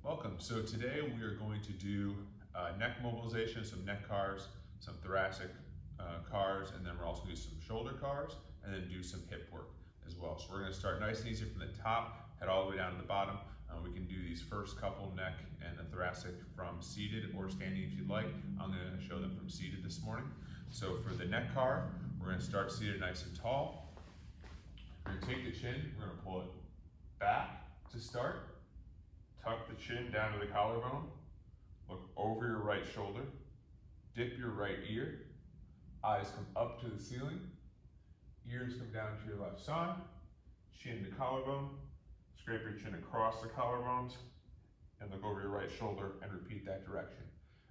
Welcome. So today we are going to do neck mobilization, some neck cars, some thoracic cars, and then we're also going to do some shoulder cars, and then do some hip work as well. So we're going to start nice and easy from the top, head all the way down to the bottom. We can do these first couple neck and the thoracic from seated or standing if you'd like. I'm going to show them from seated this morning. So for the neck car, we're going to start seated nice and tall. We're going to take the chin, we're going to pull it back to start. Tuck the chin down to the collarbone, look over your right shoulder, dip your right ear, eyes come up to the ceiling, ears come down to your left side, chin to collarbone, scrape your chin across the collarbones, and look over your right shoulder and repeat that direction.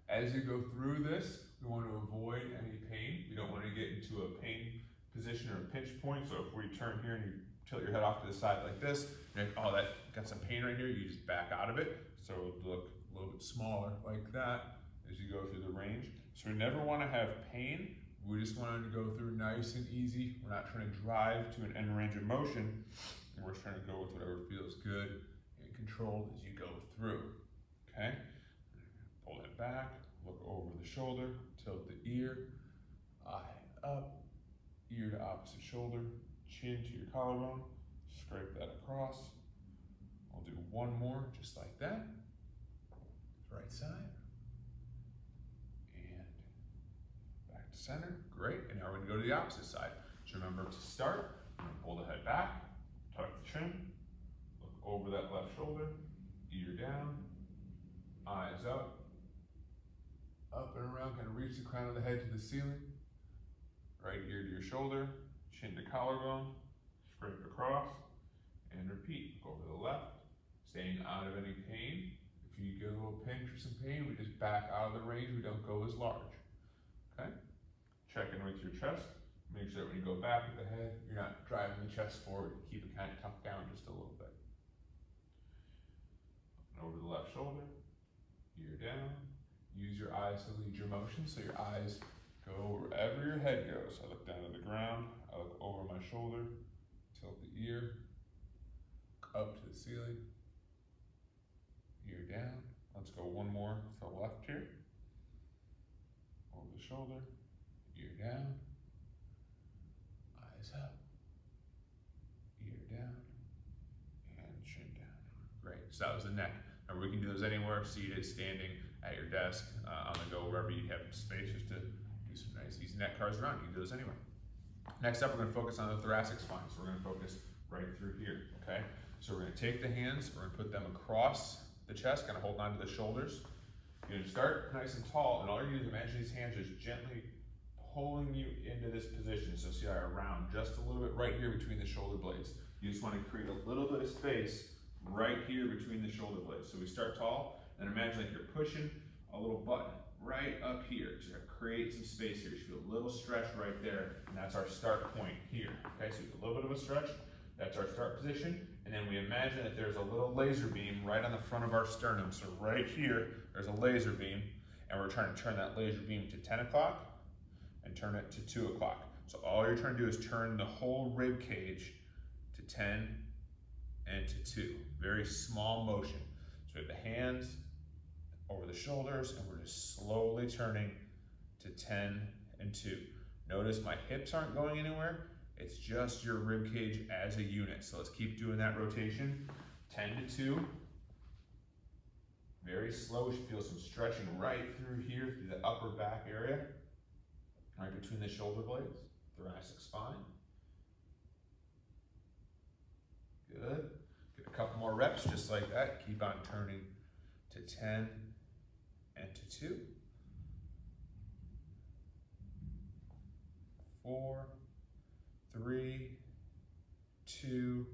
As you go through this, we want to avoid any pain. We don't want to get into a pain position or a pinch point, so if we turn here and you tilt your head off to the side like this, and oh, that got some pain right here, you just back out of it. So it'll look a little bit smaller like that as you go through the range. So we never want to have pain. We just want to go through nice and easy. We're not trying to drive to an end range of motion. And we're just trying to go with whatever feels good and controlled as you go through. Okay? Pull that back, look over the shoulder, tilt the ear, eye up, ear to opposite shoulder, chin to your collarbone, scrape that across. I'll do one more just like that. Right side. And back to center. Great. And now we're going to go to the opposite side. So remember to start, I'm going to pull the head back, tuck the chin, look over that left shoulder, ear down, eyes up and around, kind of reach the crown of the head to the ceiling. Right ear to your shoulder, chin to collarbone, scrape across, and repeat. Go over to the left, staying out of any pain. If you get a little pinch or some pain, we just back out of the range, we don't go as large. Okay? Check in with your chest. Make sure that when you go back with the head, you're not driving the chest forward. Keep it kind of tucked down just a little bit. And over the left shoulder, ear down. Use your eyes to lead your motion, so your eyes go wherever your head goes. I look down to the ground, I look over my shoulder, tilt the ear, up to the ceiling, ear down. Let's go one more to the left here. Over the shoulder, ear down, eyes up, ear down, and chin down. Great, so that was the neck. Remember, we can do those anywhere, seated, standing, at your desk, on the go, wherever you have space, just to do some nice easy neck cars around. You can do those anywhere. Next up, we're going to focus on the thoracic spine. So we're going to focus right through here, okay? So we're going to take the hands, we're going to put them across the chest, kind of hold on to the shoulders. You're going to start nice and tall, and all you're going to do is imagine these hands just gently pulling you into this position. So see how I round just a little bit right here between the shoulder blades. You just want to create a little bit of space right here between the shoulder blades. So we start tall, and imagine like you're pushing a little button right up here to create some space here. You feel a little stretch right there, and that's our start point here. Okay, so a little bit of a stretch, that's our start position, and then we imagine that there's a little laser beam right on the front of our sternum. So right here, there's a laser beam, and we're trying to turn that laser beam to 10 o'clock and turn it to 2 o'clock. So all you're trying to do is turn the whole rib cage to 10 and to 2. Very small motion. So we have the hands over the shoulders, and we're just slowly turning to 10 and 2. Notice my hips aren't going anywhere. It's just your rib cage as a unit. So let's keep doing that rotation. 10 to 2. Very slow. We should feel some stretching right through here, through the upper back area, right between the shoulder blades, thoracic spine. Good. Get a couple more reps just like that. Keep on turning to 10 and to 2. 4, 3, 2,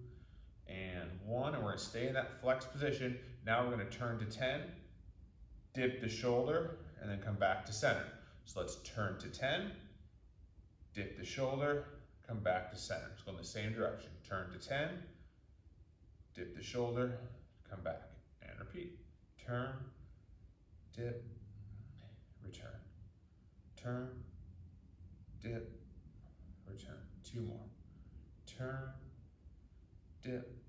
and 1. And we're going to stay in that flex position. Now we're going to turn to 10, dip the shoulder, and then come back to center. So let's turn to 10, dip the shoulder, come back to center. Let's go in the same direction. Turn to 10, dip the shoulder, come back, and repeat. Turn, dip, return. Turn, dip, return. 2 more. Turn, dip,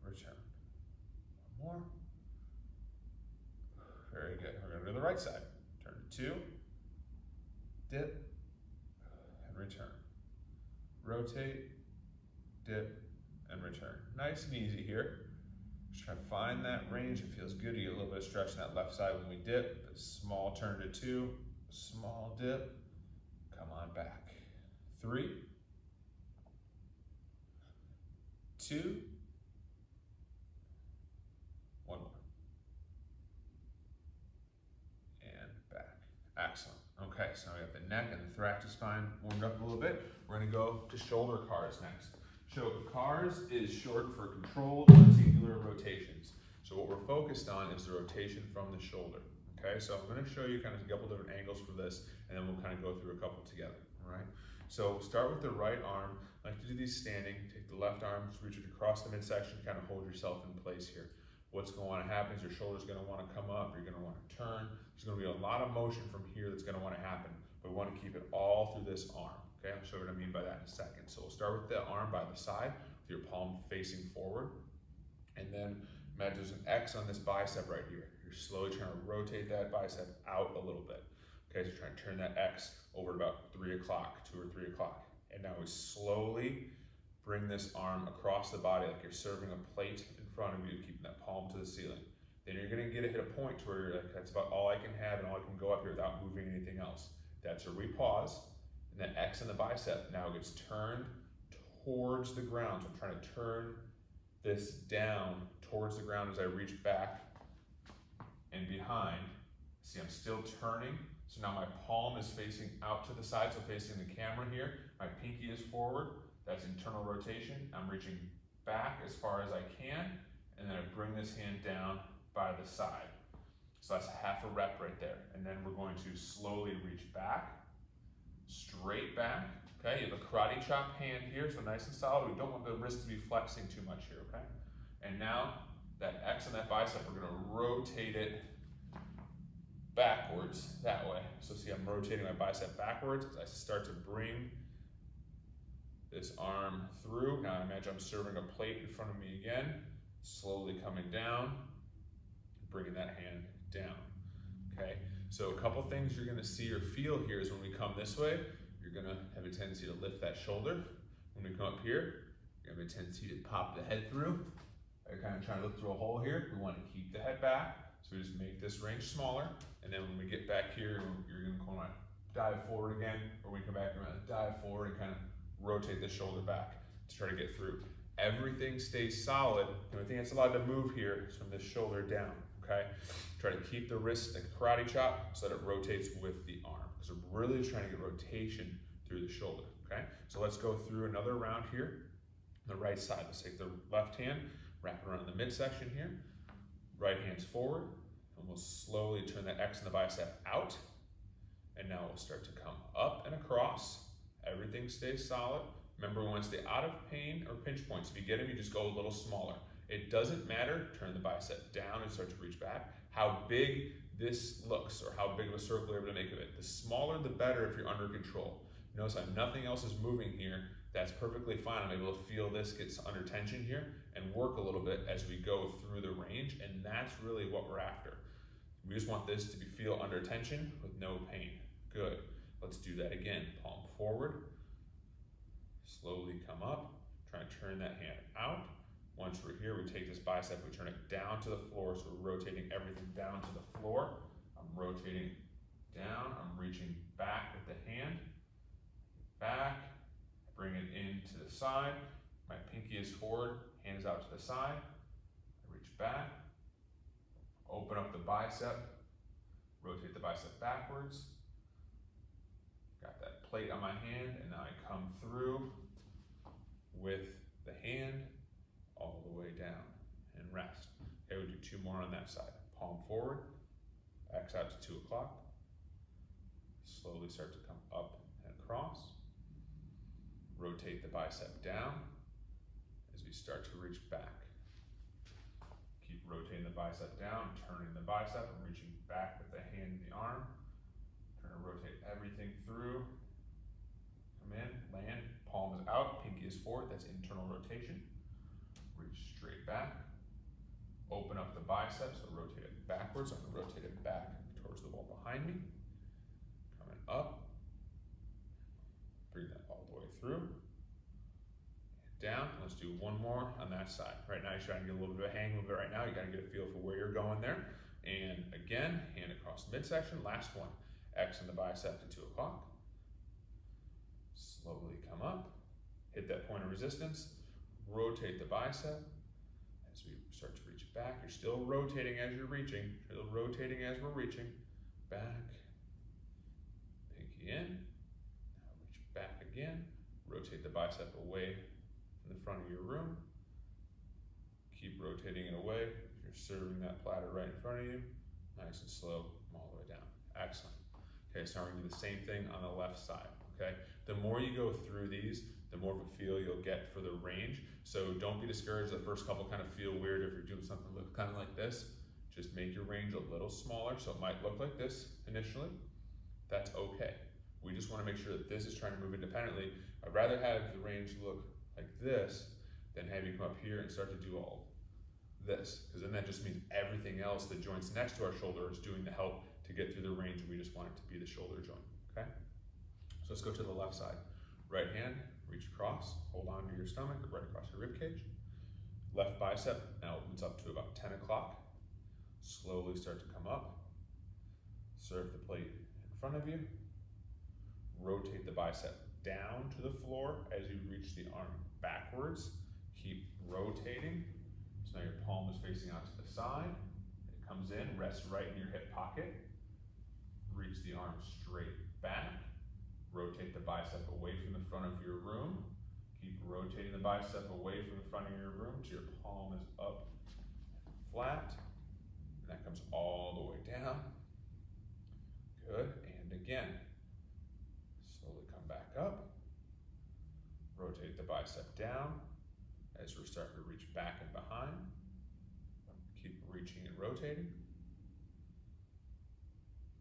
return. 1 more. the right side. Turn to 2, dip, and return. Rotate, dip, and return. Nice and easy here. Just try to find that range. It feels good. You get a little bit of stretch in that left side when we dip. A small turn to 2, small dip. Come on back. 3, 2, 1 more. And back. Excellent. Okay, so we got the neck and the thoracic spine warmed up a little bit. We're gonna go to shoulder cars next. So cars is short for controlled articular rotations. So what we're focused on is the rotation from the shoulder. Okay, so I'm gonna show you kind of a couple different angles for this, and then we'll kind of go through a couple together, all right? So we'll start with the right arm. I like to do these standing. Take the left arm, just reach it across the midsection, kind of hold yourself in place here. What's going to happen is your shoulder's going to want to come up, you're going to want to turn. There's going to be a lot of motion from here that's going to want to happen, but we want to keep it all through this arm. Okay, I'll show you what I mean by that in a second. So we'll start with the arm by the side, with your palm facing forward, and then imagine there's an X on this bicep right here. You're slowly trying to rotate that bicep out a little bit. Okay, so try and turn that X over to about 3 o'clock, 2 or 3 o'clock. And now we slowly bring this arm across the body like you're serving a plate in front of you, keeping that palm to the ceiling. Then you're gonna hit a point where you're like, that's about all I can have and all I can go up here without moving anything else. That's where we pause, and that X in the bicep now gets turned towards the ground. So I'm trying to turn this down towards the ground as I reach back and behind. See, I'm still turning. So now my palm is facing out to the side, so facing the camera here. My pinky is forward. That's internal rotation. I'm reaching back as far as I can, and then I bring this hand down by the side. So that's a half a rep right there. And then we're going to slowly reach back, straight back. Okay, you have a karate chop hand here, so nice and solid. We don't want the wrist to be flexing too much here, okay? And now that X on that bicep, we're gonna rotate it backwards that way. So see, I'm rotating my bicep backwards as I start to bring this arm through. Now imagine I'm serving a plate in front of me again, slowly coming down, bringing that hand down, okay? So a couple things you're gonna see or feel here is when we come this way, you're gonna have a tendency to lift that shoulder. When we come up here, you're gonna have a tendency to pop the head through. I'm kind of trying to look through a hole here. We wanna keep the head back, so we just make this range smaller. And then when we get back here, you're gonna wanna dive forward again, or we come back and dive forward and kind of rotate the shoulder back to try to get through. Everything stays solid. The only thing that's allowed to move here is from this shoulder down, okay? Try to keep the wrist like a karate chop so that it rotates with the arm. So we're really trying to get rotation through the shoulder, okay? So let's go through another round here. On the right side, let's take the left hand, wrap it around the midsection here. Right hand's forward, and we'll slowly turn that X in the bicep out. And now we'll start to come up and across. Everything stays solid. Remember, we want to stay out of pain or pinch points. If you get them, you just go a little smaller. It doesn't matter, turn the bicep down and start to reach back, how big this looks or how big of a circle you're able to make of it. The smaller, the better if you're under control. Notice how nothing else is moving here. That's perfectly fine. I'm able to feel this gets under tension here and work a little bit as we go through the range, and that's really what we're after. We just want this to feel under tension with no pain. Good. Let's do that again. Palm forward. Slowly come up. Try and turn that hand out. Once we're here, we take this bicep, we turn it down to the floor, so we're rotating everything down to the floor. I'm rotating down, I'm reaching back with the hand. Back, bring it in to the side. My pinky is forward, hand is out to the side. I reach back, open up the bicep, rotate the bicep backwards. Got that plate on my hand, and now I come through with the hand all the way down and rest. Okay, we'll do 2 more on that side. Palm forward, X out to 2 o'clock. Slowly start to come up and across. Rotate the bicep down as we start to reach back. Keep rotating the bicep down, turning the bicep and reaching back with the hand and the arm. Trying to rotate everything through. Come in, land, palm is out, pinky is forward, that's internal rotation. Reach straight back. Open up the biceps, so rotate it backwards. I'm gonna rotate it back towards the wall behind me. Coming up. Bring that all the way through. Down. Let's do one more on that side. Right now, you're trying to get a little bit of a hang of it right now. You got to get a feel for where you're going there. And again, hand across the midsection. Last one. X in the bicep to 2 o'clock. Slowly come up. Hit that point of resistance. Rotate the bicep. As we start to reach back, you're still rotating as you're reaching. Still rotating as we're reaching. Back. Pinky in. Now reach back again. Rotate the bicep away from the front of your room. Keep rotating it away. You're serving that platter right in front of you. Nice and slow all the way down. Excellent. Okay, so now we're gonna do the same thing on the left side, okay? The more you go through these, the more of a feel you'll get for the range. So don't be discouraged. The first couple kind of feel weird if you're doing something look kind of like this. Just make your range a little smaller, so it might look like this initially. That's okay. We just wanna make sure that this is trying to move independently. I'd rather have the range look like this than have you come up here and start to do all this, because then that just means everything else, the joints next to our shoulder, is doing the help to get through the range. We just want it to be the shoulder joint, okay? So let's go to the left side. Right hand, reach across, hold on to your stomach, right across your rib cage. Left bicep now opens up to about 10 o'clock. Slowly start to come up. Serve the plate in front of you. Rotate the bicep down to the floor as you reach the arm backwards. Keep rotating. So now your palm is facing out to the side. It comes in, rests right in your hip pocket. Reach the arm straight back. Rotate the bicep away from the front of your room. Keep rotating the bicep away from the front of your room till your palm is up flat. And that comes all the way down. Good, and again. Slowly come back up. Rotate the bicep down as we're starting to reach back and behind. Keep reaching and rotating.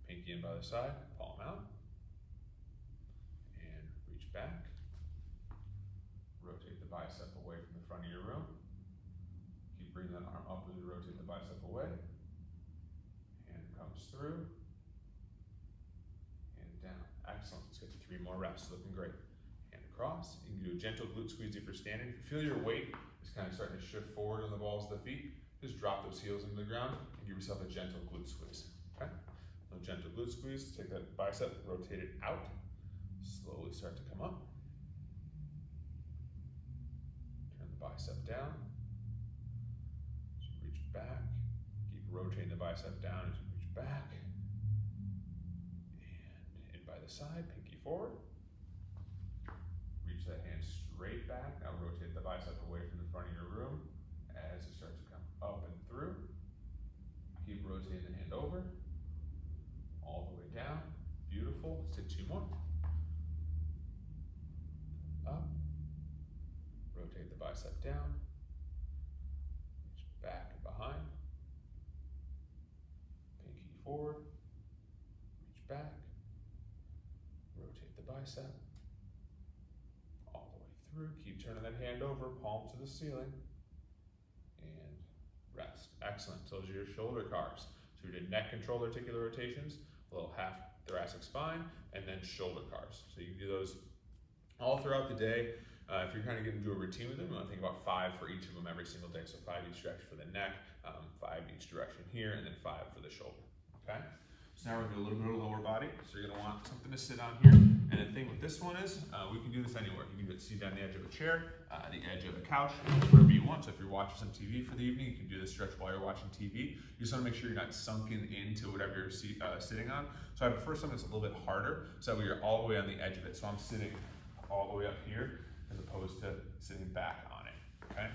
Pinky in by the side, palm out. And reach back. Rotate the bicep away from the front of your room. Keep bringing that arm up as you rotate the bicep away. Hand comes through. And down. Excellent. Let's get to 3 more reps. Looking great. Hand across. You can do a gentle glute squeeze if you're standing. If you feel your weight is kind of starting to shift forward on the balls of the feet, just drop those heels into the ground and give yourself a gentle glute squeeze. Okay? A gentle glute squeeze. Take that bicep, rotate it out. Slowly start to come up. Turn the bicep down. Just reach back. Keep rotating the bicep down as you reach back. And in by the side, pinky forward. Reach that hand straight back. Now rotate the bicep away from the front of your room as it starts to come up and through. Keep rotating the hand over. All the way down. Beautiful. Let's take 2 more. Up. Rotate the bicep down. Reach back and behind. Pinky forward. Reach back. Rotate the bicep. All the way through. Keep turning that hand over, palm to the ceiling. And rest. Excellent. So those are your shoulder cars. So we did neck control articular rotations, a little half thoracic spine, and then shoulder cars. So you can do those all throughout the day. If you're kind of going to do a routine with them, you want to think about 5 for each of them every single day. So 5 each direction for the neck, 5 each direction here, and then 5 for the shoulder. Okay? So now we're going to do a little bit of lower body. So you're going to want something to sit on here. And the thing with this one is, we can do this anywhere. You can do it seated on the edge of a chair, the edge of a couch, wherever you want. So if you're watching some TV for the evening, you can do this stretch while you're watching TV. You just want to make sure you're not sunken into whatever you're sitting on. So I prefer something that's a little bit harder, so that you're all the way on the edge of it. So I'm sitting all the way up here, as opposed to sitting back on it, okay?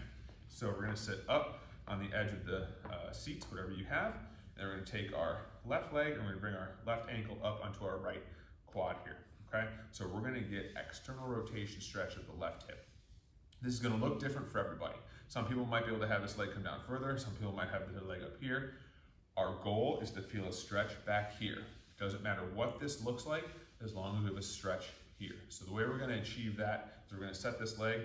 So we're gonna sit up on the edge of the seats, whatever you have, and we're gonna take our left leg and we're gonna bring our left ankle up onto our right quad here, okay? So we're gonna get external rotation stretch of the left hip. This is gonna look different for everybody. Some people might be able to have this leg come down further, some people might have their leg up here. Our goal is to feel a stretch back here. It doesn't matter what this looks like, as long as we have a stretch here. So the way we're gonna achieve that is we're gonna set this leg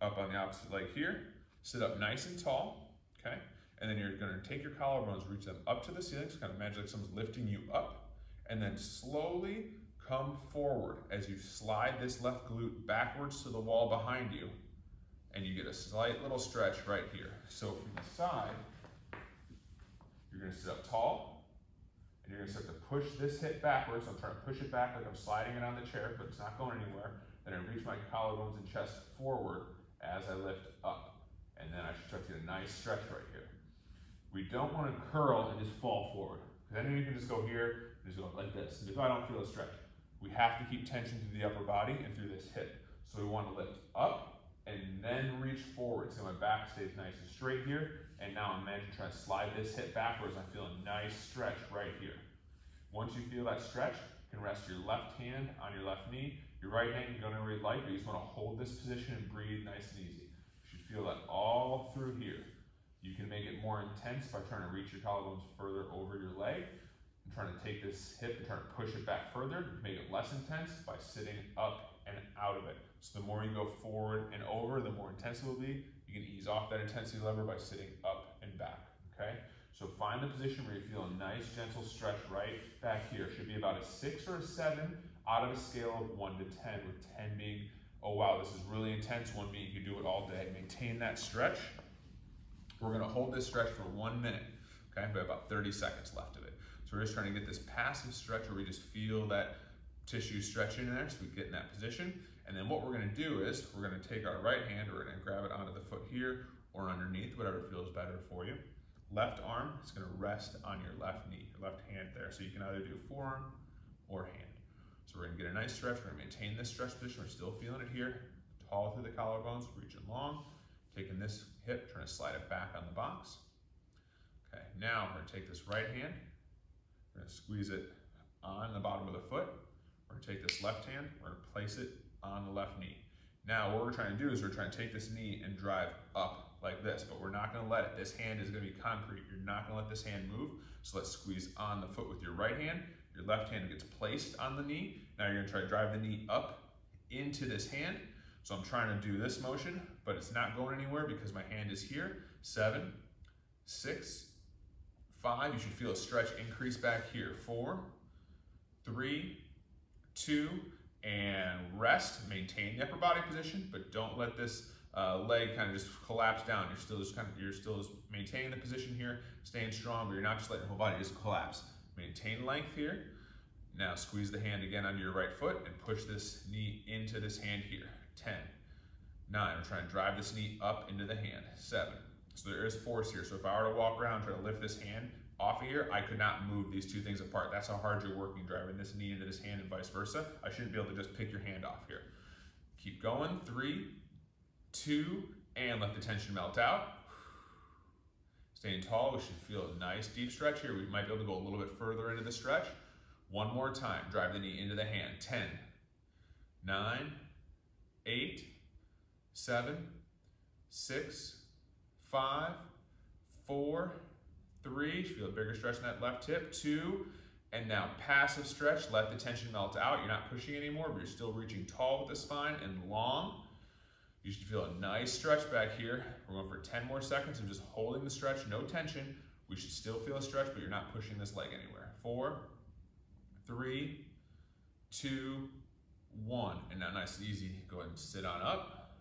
up on the opposite leg here, sit up nice and tall, okay? And then you're gonna take your collarbones, reach them up to the ceiling, so kind of imagine like someone's lifting you up, and then slowly come forward as you slide this left glute backwards to the wall behind you, and you get a slight little stretch right here. So from the side, you're gonna sit up tall, and you're gonna start to push this hip backwards. So I'm trying to push it back like I'm sliding it on the chair, but it's not going anywhere. Then I reach my collarbones and chest forward as I lift up. And then I should start to get a nice stretch right here. We don't want to curl and just fall forward. Because then you can just go here and just go like this. And if I don't feel a stretch, we have to keep tension through the upper body and through this hip. So we want to lift up and then reach forward. So my back stays nice and straight here. And now imagine trying to slide this hip backwards. I feel a nice stretch right here. Once you feel that stretch, you can rest your left hand on your left knee. Your right hand can go anywhere you'd like, but you just want to hold this position and breathe nice and easy. You should feel that all through here. You can make it more intense by trying to reach your collarbones further over your leg. And trying to take this hip and trying to push it back further. Make it less intense by sitting up and out of it. So the more you go forward and over, the more intense it will be. You can ease off that intensity lever by sitting up and back, okay? So find the position where you feel a nice, gentle stretch right back here. It should be about a 6 or a 7 out of a scale of 1 to 10, with 10 being, oh wow, this is really intense, 1 being you can do it all day. Maintain that stretch. We're gonna hold this stretch for 1 minute, okay? We have about 30 seconds left of it. So we're just trying to get this passive stretch where we just feel that tissue stretching in there, so we get in that position. And then what we're gonna do is, we're gonna take our right hand, we're gonna grab it onto the foot here, or underneath, whatever feels better for you. Left arm is gonna rest on your left knee, your left hand there. So you can either do forearm or hand. So we're gonna get a nice stretch, we're gonna maintain this stretch position, we're still feeling it here. Tall through the collarbones, reaching long. Taking this hip, trying to slide it back on the box. Okay, now we're gonna take this right hand, we're gonna squeeze it on the bottom of the foot. We're gonna take this left hand, we're gonna place it on the left knee. Now what we're trying to do is we're trying to take this knee and drive up like this, but we're not gonna let it. This hand is gonna be concrete. You're not gonna let this hand move. So let's squeeze on the foot with your right hand. Your left hand gets placed on the knee. Now you're gonna try to drive the knee up into this hand. So I'm trying to do this motion, but it's not going anywhere because my hand is here. 7, 6, 5. You should feel a stretch increase back here. 4, 3, 2, and rest. Maintain the upper body position, but don't let this leg kind of just collapse down. You're still just maintaining the position here, staying strong, but you're not just letting your whole body just collapse. Maintain length here. Now squeeze the hand again onto your right foot and push this knee into this hand here. 10, 9, I'm trying to drive this knee up into the hand. 7, so there is force here. So if I were to walk around, try to lift this hand off of here, I could not move these two things apart. That's how hard you're working, driving this knee into this hand and vice versa. I shouldn't be able to just pick your hand off here. Keep going, 3, 2, and let the tension melt out. Staying tall, we should feel a nice deep stretch here. We might be able to go a little bit further into the stretch. One more time, drive the knee into the hand. 10, 9, 8, 7, 6, 5, 4, 3, feel a bigger stretch in that left hip. 2, and now passive stretch, let the tension melt out. You're not pushing anymore, but you're still reaching tall with the spine and long. You should feel a nice stretch back here. We're going for 10 more seconds of just holding the stretch, no tension. We should still feel a stretch, but you're not pushing this leg anywhere. 4, 3, 2, 1. And now nice and easy, go ahead and sit on up.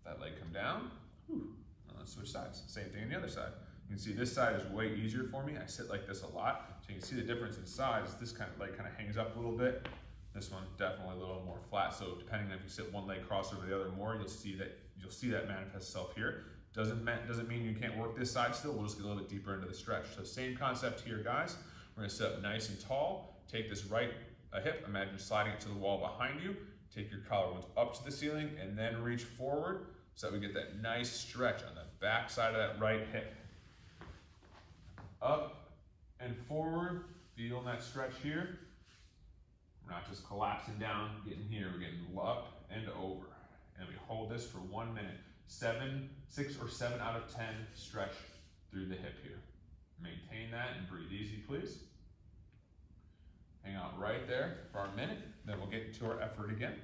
That leg come down. Whew. Let's switch sides. Same thing on the other side. You can see this side is way easier for me. I sit like this a lot. So you can see the difference in size. This kind of leg kind of hangs up a little bit. This one definitely a little more flat. So depending on if you sit one leg cross over the other more, you'll see that manifest itself here. Doesn't mean you can't work this side still. We'll just get a little bit deeper into the stretch. So same concept here, guys. We're gonna sit up nice and tall. Take this right hip, imagine sliding it to the wall behind you. Take your collarbones up to the ceiling and then reach forward so that we get that nice stretch on the back side of that right hip. Up and forward, feeling that stretch here. We're not just collapsing down, getting here, we're getting up and over. And we hold this for 1 minute. 6 or 7 out of 10 stretch through the hip here. Maintain that and breathe easy, please. Hang out right there for our minute, then we'll get into our effort again.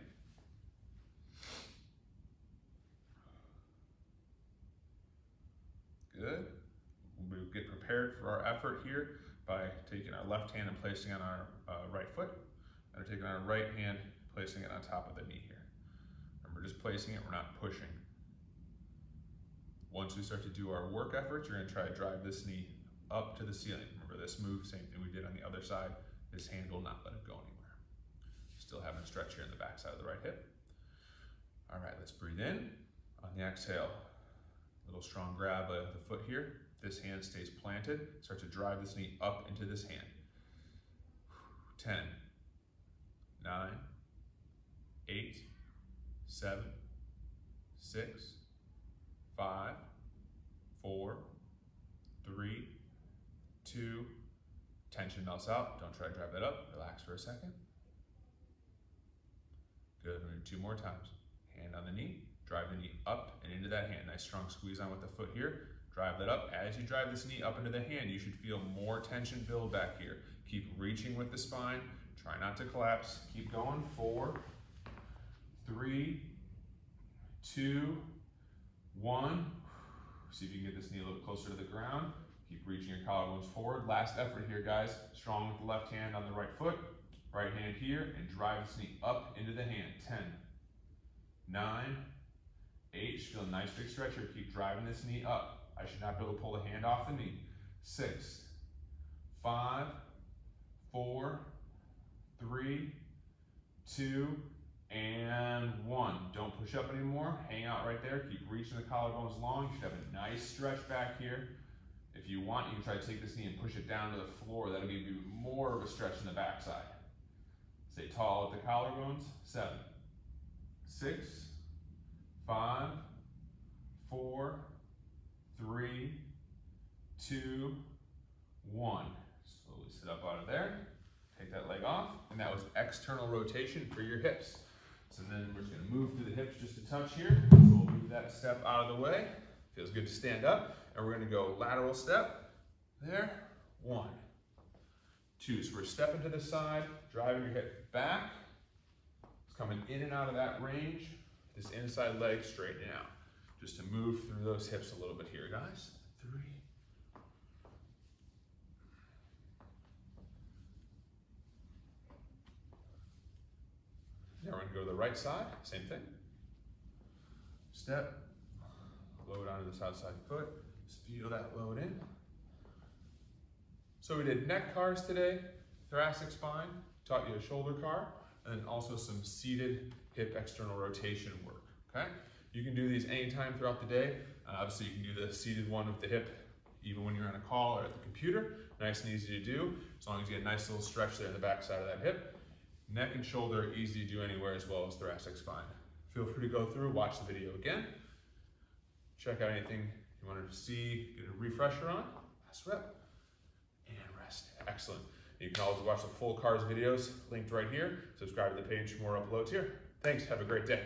Good. Good. We'll get prepared for our effort here by taking our left hand and placing it on our right foot, and we're taking our right hand, placing it on top of the knee here. Remember, just placing it, we're not pushing. Once we start to do our work efforts, you're gonna try to drive this knee up to the ceiling. Remember this move, same thing we did on the other side. This hand will not let it go anywhere. Still having a stretch here in the back side of the right hip. All right, let's breathe in. On the exhale, a little strong grab of the foot here. This hand stays planted. Start to drive this knee up into this hand. 10, 9, 8, 7, 6, 5, 4, 3, 2, tension melts out. Don't try to drive that up. Relax for a second. Good. We're going to do 2 more times. Hand on the knee. Drive the knee up and into that hand. Nice strong squeeze on with the foot here. Drive that up. As you drive this knee up into the hand, you should feel more tension build back here. Keep reaching with the spine. Try not to collapse. Keep going. 4, 3, 2, 1. See if you can get this knee a little closer to the ground. Keep reaching your collarbones forward. Last effort here, guys. Strong with the left hand on the right foot. Right hand here, and drive this knee up into the hand. 10, 9, 8. Feel a nice big stretch here. Keep driving this knee up. I should not be able to pull the hand off the knee. 6, 5, 4, 3, 2, and 1. Don't push up anymore. Hang out right there. Keep reaching the collarbones long. You should have a nice stretch back here. If you want, you can try to take this knee and push it down to the floor. That'll give you more of a stretch in the backside. Stay tall at the collarbones. 7, 6, 5, 4, 3, 2, 1. Slowly sit up out of there. Take that leg off. And that was external rotation for your hips. So then we're just going to move through the hips just a touch here. So we'll move that step out of the way. Feels good to stand up. And we're going to go lateral step. There. 1, 2. So we're stepping to the side, driving your hip back. It's coming in and out of that range. This inside leg straightening out. Just to move through those hips a little bit here, guys. 3. Now we're going to go to the right side. Same thing. Step. Load onto this outside foot. Just feel that load in. So we did neck cars today, thoracic spine, taught you a shoulder car, and then also some seated hip external rotation work, okay? You can do these anytime throughout the day. Obviously, you can do the seated one with the hip even when you're on a call or at the computer. Nice and easy to do, as long as you get a nice little stretch there in the back side of that hip. Neck and shoulder are easy to do anywhere as well as thoracic spine. Feel free to go through, watch the video again. Check out anything you wanted to see, get a refresher on. Last rep, and rest. Excellent. You can always watch the full CARS videos linked right here. Subscribe to the page for more uploads here. Thanks, have a great day.